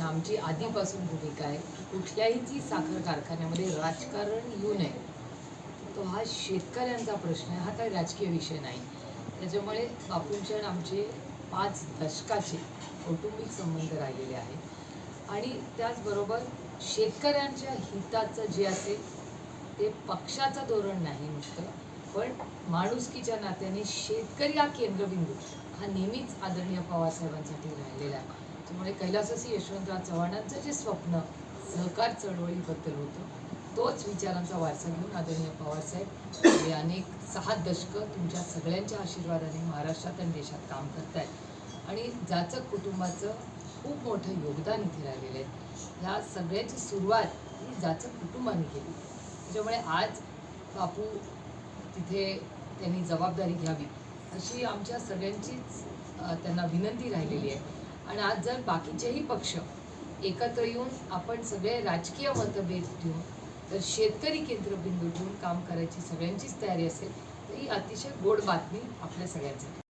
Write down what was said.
आमची आधीपासून भूमिका आहे. कुठल्याही साखर कारखान्यामध्ये राजकारण येऊ नये. तो हा शेतकऱ्यांचा प्रश्न आहे, हा काही राजकीय विषय नाही. त्याच्यामुळे बापूंचे आमचे 5 दशकाचे कौटुंबिक संबंध राहिलेले आहेत आणि त्याचबरोबर शेतकऱ्यांच्या हिताचं जे असेल ते पक्षाचं धोरण नाही नुसतं, पण माणुसकीच्या नात्याने शेतकरी हा केंद्रबिंदू हा नेहमीच आदरणीय पवारसाहेबांसाठी राहिलेला आहे. त्यामुळे कैलासवासी यशवंतराव चव्हाणांचं जे स्वप्न सहकार चळवळीबद्दल होतं, तोच विचारांचा वारसा घेऊन आदरणीय पवारसाहेब हे अनेक 6 दशकं तुमच्या सगळ्यांच्या आशीर्वादाने महाराष्ट्रात आणि देशात काम करत आहेत आणि जाचक कुटुंबाचं खूप मोठं योगदान इथे राहिलेलं आहे. ह्या सगळ्याची सुरुवात ही जाचक कुटुंबाने केली. त्याच्यामुळे आज बापू तिथे त्यांनी जबाबदारी घ्यावी अशी आमच्या सगळ्यांचीच त्यांना विनंती राहिलेली आहे. आणि आज जर बाकीचेही पक्ष एकत्र येऊन आपण सगळे राजकीय मतभेद ठेवून तर शेतकरी केंद्रबिंदू ठेवून काम करायची सगळ्यांचीच तयारी असेल तर ही अतिशय गोड बातमी आपल्या सगळ्यांसाठी.